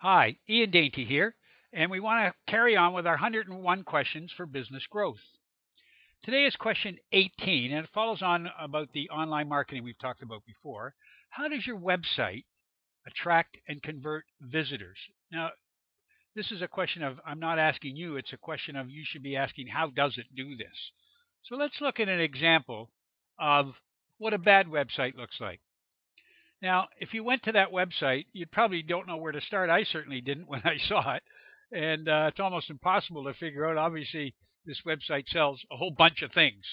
Hi, Ian Dainty here, and we want to carry on with our 101 questions for business growth. Today is question 18, and it follows on about the online marketing we've talked about before. How does your website attract and convert visitors? Now, this is a question of I'm not asking you, it's a question of you should be asking how does it do this? So let's look at an example of what a bad website looks like. Now, if you went to that website, you probably don't know where to start. I certainly didn't when I saw it. And it's almost impossible to figure out. Obviously, this website sells a whole bunch of things.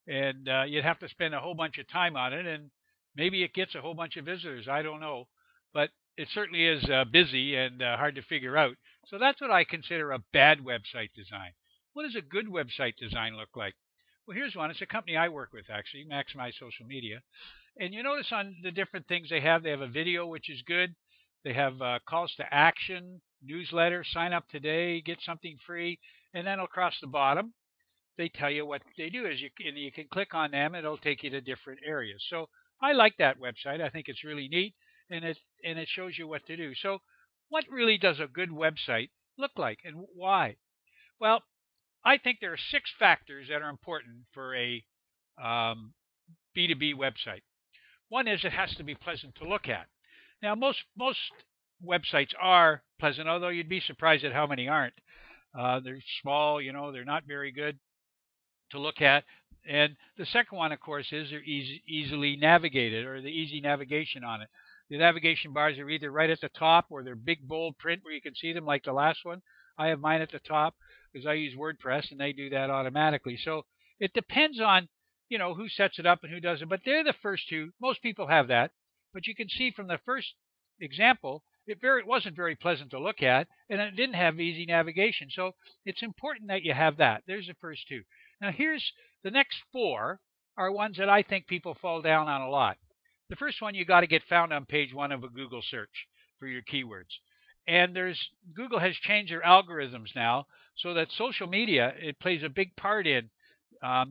And you'd have to spend a whole bunch of time on it. And maybe it gets a whole bunch of visitors. I don't know. But it certainly is busy and hard to figure out. So that's what I consider a bad website design. What does a good website design look like? Well, here's one. It's a company I work with, actually, Maximize Social Media. And you notice on the different things they have a video, which is good. They have calls to action, newsletter, sign up today, get something free. And then across the bottom, they tell you what they do. And you can click on them, and it'll take you to different areas. So I like that website. I think it's really neat, and it shows you what to do. So what really does a good website look like, and why? Well, I think there are 6 factors that are important for a B2B website. One is it has to be pleasant to look at. Now, most websites are pleasant, although you'd be surprised at how many aren't. They're small, they're not very good to look at. And the second one, of course, is they're easily navigated, or the easy navigation on it. The navigation bars are either right at the top, or they're big, bold print where you can see them, like the last one. I have mine at the top because I use WordPress, and they do that automatically. So it depends on who sets it up and who doesn't. But they're the first two. Most people have that. But you can see from the first example, it wasn't very pleasant to look at, and it didn't have easy navigation. So it's important that you have that. There's the first two. Now here's the next 4 are ones that I think people fall down on a lot. The first one, you got to get found on page 1 of a Google search for your keywords. And Google has changed their algorithms now so that social media, it plays a big part in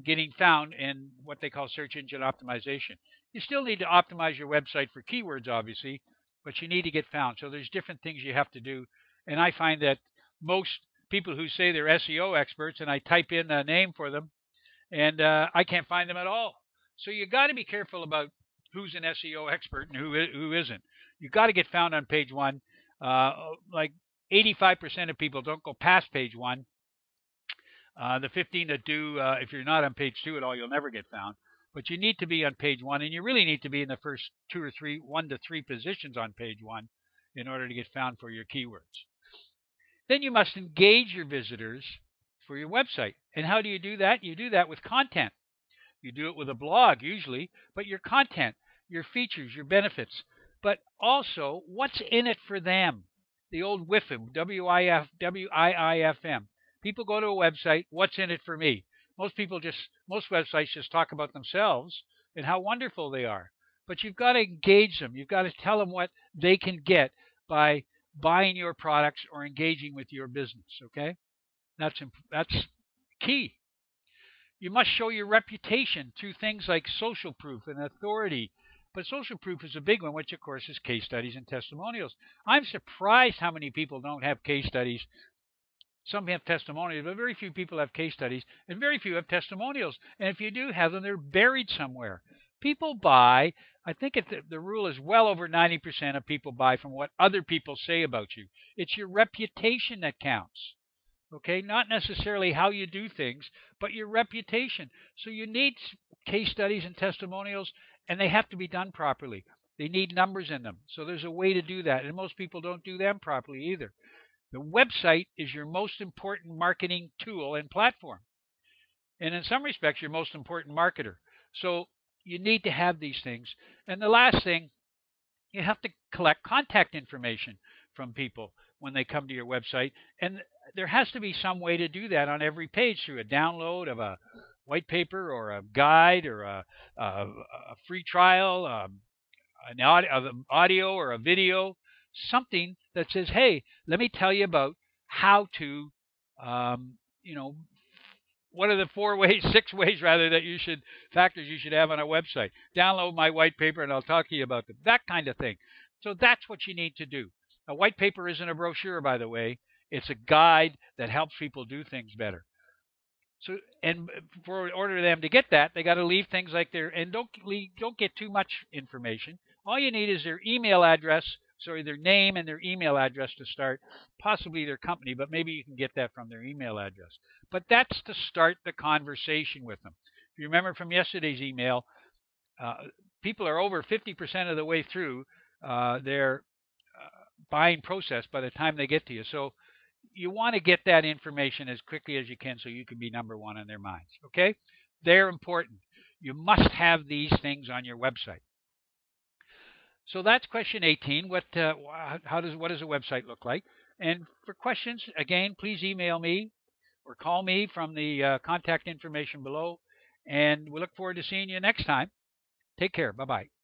getting found in what they call search engine optimization. You still need to optimize your website for keywords, obviously, but you need to get found. So there's different things you have to do. And I find that most people who say they're SEO experts, and I type in a name for them, and I can't find them at all. So you got to be careful about who's an SEO expert and who isn't. You got to get found on page 1. Like 85% of people don't go past page 1. The 15 that do, if you're not on page 2 at all, you'll never get found. But you need to be on page 1, and you really need to be in the first 2 or 3, 1 to 3 positions on page 1 in order to get found for your keywords. Then you must engage your visitors for your website. And how do you do that? You do that with content. You do it with a blog usually, but your content, your features, your benefits, but also what's in it for them. The old WIFM, W-I-I-F-M. People go to a website, what's in it for me? Most websites just talk about themselves and how wonderful they are. But you've got to engage them. You've got to tell them what they can get by buying your products or engaging with your business, okay? That's key. You must show your reputation through things like social proof and authority. But social proof is a big one, which, of course, is case studies and testimonials. I'm surprised how many people don't have case studies. Some have testimonials, but very few people have case studies, and very few have testimonials. And if you do have them, they're buried somewhere. People buy, I think the rule is well over 90% of people buy from what other people say about you. It's your reputation that counts. Okay, not necessarily how you do things, but your reputation. So you need case studies and testimonials, and they have to be done properly. They need numbers in them. So there's a way to do that, and most people don't do them properly either. The website is your most important marketing tool and platform. And in some respects, your most important marketer. So you need to have these things. And the last thing, you have to collect contact information from people when they come to your website. And there has to be some way to do that on every page through a download of a white paper or a guide or a free trial, an audio or a video, something that says, hey, let me tell you about how to, what are the 6 ways rather that factors you should have on a website. Download my white paper and I'll talk to you about them. That kind of thing. So that's what you need to do. A white paper isn't a brochure, by the way. It's a guide that helps people do things better. So, and for order them to get that, they got to leave things like their, and don't get too much information. All you need is their email address, sorry, their name and their email address to start, possibly their company, but maybe you can get that from their email address. But that's to start the conversation with them. If you remember from yesterday's email, uh, people are over 50% of the way through their buying process by the time they get to you. So you want to get that information as quickly as you can so you can be number one on their minds. Okay? They're important. You must have these things on your website. So that's question 18. What does a website look like? And for questions, again, please email me or call me from the contact information below. And we look forward to seeing you next time. Take care. Bye bye.